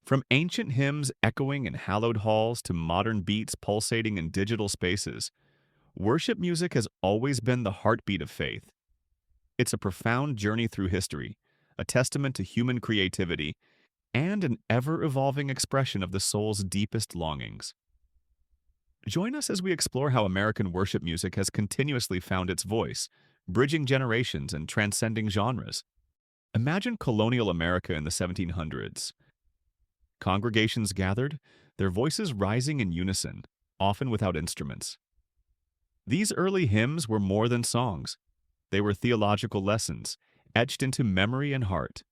From ancient hymns echoing in hallowed halls to modern beats pulsating in digital spaces, worship music has always been the heartbeat of faith. It's a profound journey through history, a testament to human creativity, and an ever-evolving expression of the soul's deepest longings. Join us as we explore how American worship music has continuously found its voice, bridging generations and transcending genres. Imagine colonial America in the 1700s. Congregations gathered, their voices rising in unison, often without instruments. These early hymns were more than songs. They were theological lessons, etched into memory and heart.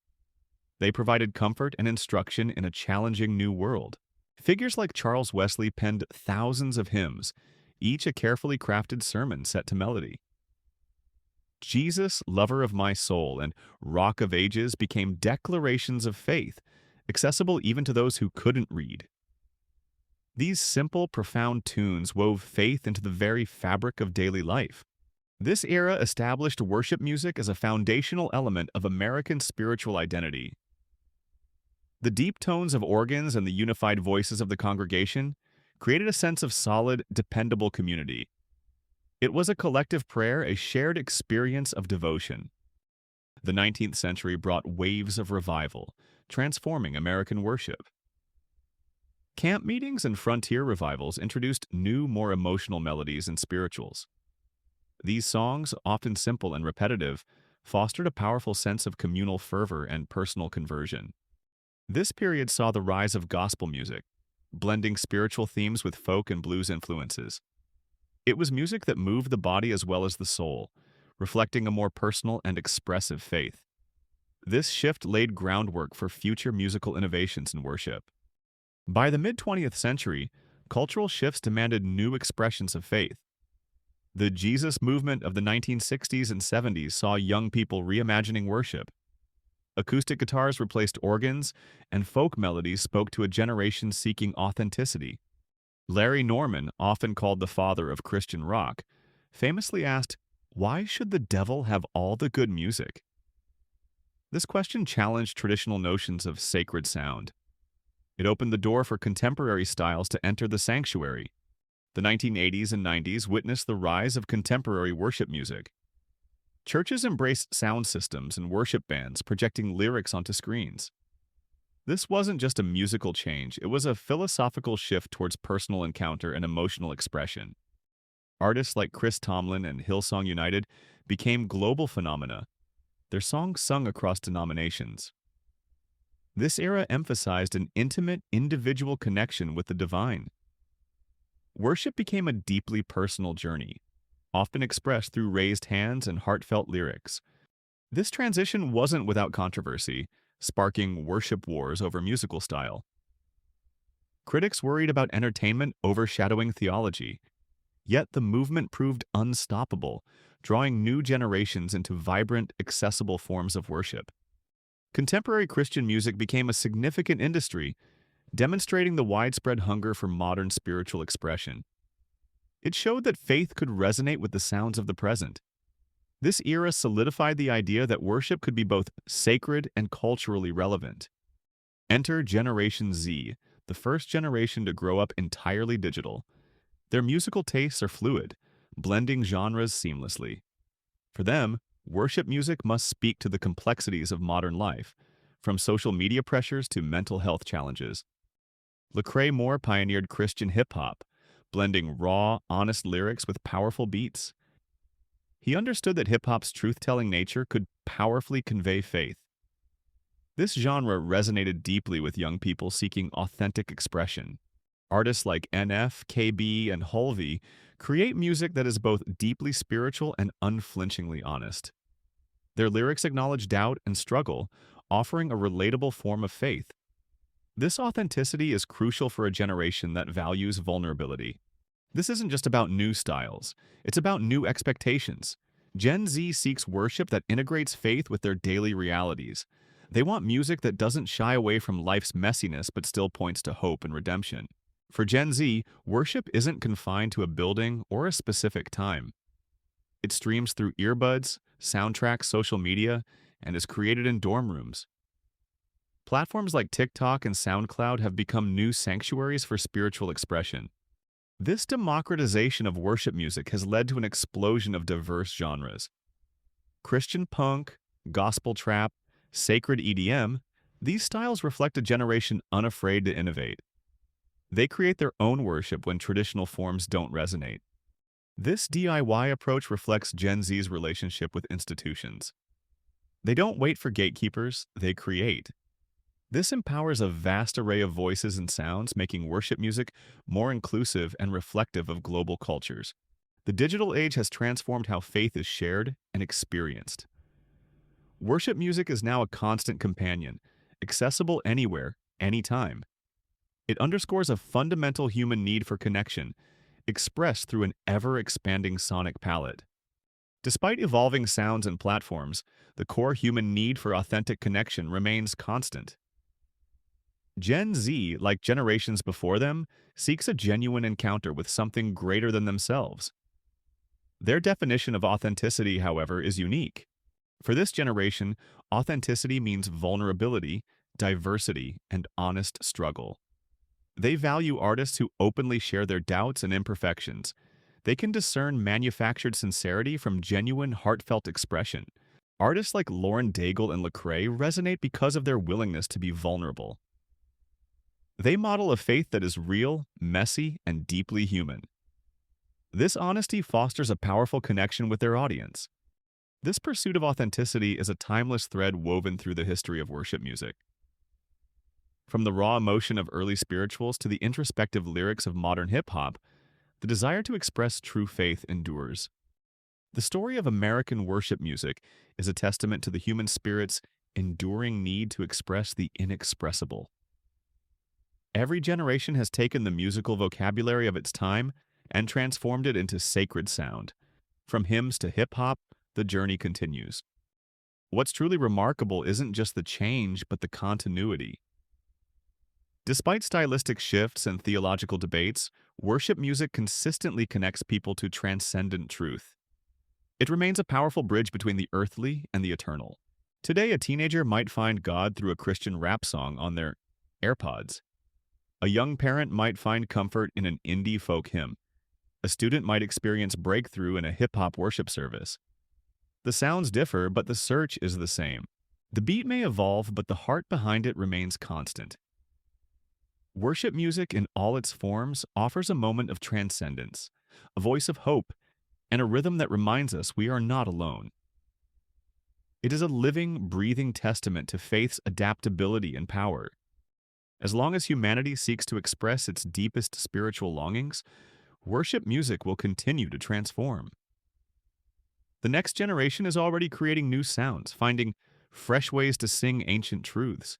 They provided comfort and instruction in a challenging new world. Figures like Charles Wesley penned thousands of hymns, each a carefully crafted sermon set to melody. Jesus, lover of my soul, and Rock of Ages became declarations of faith, accessible even to those who couldn't read. These simple, profound tunes wove faith into the very fabric of daily life. This era established worship music as a foundational element of American spiritual identity. The deep tones of organs and the unified voices of the congregation created a sense of solid, dependable community. It was a collective prayer, a shared experience of devotion. The 19th century brought waves of revival, transforming American worship. Camp meetings and frontier revivals introduced new, more emotional melodies and spirituals. These songs, often simple and repetitive, fostered a powerful sense of communal fervor and personal conversion. This period saw the rise of gospel music, blending spiritual themes with folk and blues influences. It was music that moved the body as well as the soul, reflecting a more personal and expressive faith. This shift laid groundwork for future musical innovations in worship. By the mid-20th century, cultural shifts demanded new expressions of faith. The Jesus movement of the 1960s and 70s saw young people reimagining worship. Acoustic guitars replaced organs, and folk melodies spoke to a generation seeking authenticity. Larry Norman, often called the father of Christian rock, famously asked, "Why should the devil have all the good music?" This question challenged traditional notions of sacred sound. It opened the door for contemporary styles to enter the sanctuary. The 1980s and 90s witnessed the rise of contemporary worship music. Churches embraced sound systems and worship bands projecting lyrics onto screens. This wasn't just a musical change, it was a philosophical shift towards personal encounter and emotional expression. Artists like Chris Tomlin and Hillsong United became global phenomena, their songs sung across denominations. This era emphasized an intimate, individual connection with the divine. Worship became a deeply personal journey, often expressed through raised hands and heartfelt lyrics. This transition wasn't without controversy, sparking worship wars over musical style. Critics worried about entertainment overshadowing theology, yet the movement proved unstoppable, drawing new generations into vibrant, accessible forms of worship. Contemporary Christian music became a significant industry, demonstrating the widespread hunger for modern spiritual expression. It showed that faith could resonate with the sounds of the present. This era solidified the idea that worship could be both sacred and culturally relevant. Enter Generation Z, the first generation to grow up entirely digital. Their musical tastes are fluid, blending genres seamlessly. For them, worship music must speak to the complexities of modern life, from social media pressures to mental health challenges. Lecrae Moore pioneered Christian hip-hop, blending raw, honest lyrics with powerful beats. He understood that hip-hop's truth-telling nature could powerfully convey faith. This genre resonated deeply with young people seeking authentic expression. Artists like NF, KB, and Hulvey create music that is both deeply spiritual and unflinchingly honest. Their lyrics acknowledge doubt and struggle, offering a relatable form of faith. This authenticity is crucial for a generation that values vulnerability. This isn't just about new styles, it's about new expectations. Gen Z seeks worship that integrates faith with their daily realities. They want music that doesn't shy away from life's messiness but still points to hope and redemption. For Gen Z, worship isn't confined to a building or a specific time. It streams through earbuds, soundtracks, social media, and is created in dorm rooms. Platforms like TikTok and SoundCloud have become new sanctuaries for spiritual expression. This democratization of worship music has led to an explosion of diverse genres. Christian punk, gospel trap, sacred EDM, these styles reflect a generation unafraid to innovate. They create their own worship when traditional forms don't resonate. This DIY approach reflects Gen Z's relationship with institutions. They don't wait for gatekeepers, they create. This empowers a vast array of voices and sounds, making worship music more inclusive and reflective of global cultures. The digital age has transformed how faith is shared and experienced. Worship music is now a constant companion, accessible anywhere, anytime. It underscores a fundamental human need for connection, expressed through an ever-expanding sonic palette. Despite evolving sounds and platforms, the core human need for authentic connection remains constant. Gen Z, like generations before them, seeks a genuine encounter with something greater than themselves. Their definition of authenticity, however, is unique. For this generation, authenticity means vulnerability, diversity, and honest struggle. They value artists who openly share their doubts and imperfections. They can discern manufactured sincerity from genuine, heartfelt expression. Artists like Lauren Daigle and Lecrae resonate because of their willingness to be vulnerable. They model a faith that is real, messy, and deeply human. This honesty fosters a powerful connection with their audience. This pursuit of authenticity is a timeless thread woven through the history of worship music. From the raw emotion of early spirituals to the introspective lyrics of modern hip-hop, the desire to express true faith endures. The story of American worship music is a testament to the human spirit's enduring need to express the inexpressible. Every generation has taken the musical vocabulary of its time and transformed it into sacred sound. From hymns to hip-hop, the journey continues. What's truly remarkable isn't just the change, but the continuity. Despite stylistic shifts and theological debates, worship music consistently connects people to transcendent truth. It remains a powerful bridge between the earthly and the eternal. Today, a teenager might find God through a Christian rap song on their AirPods. A young parent might find comfort in an indie folk hymn. A student might experience breakthrough in a hip-hop worship service. The sounds differ, but the search is the same. The beat may evolve, but the heart behind it remains constant. Worship music in all its forms offers a moment of transcendence, a voice of hope, and a rhythm that reminds us we are not alone. It is a living, breathing testament to faith's adaptability and power. As long as humanity seeks to express its deepest spiritual longings, worship music will continue to transform. The next generation is already creating new sounds, finding fresh ways to sing ancient truths.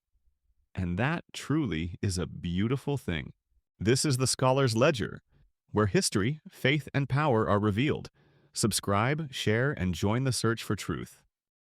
And that truly is a beautiful thing. This is the Scholar's Ledger, where history, faith, and power are revealed. Subscribe, share, and join the search for truth.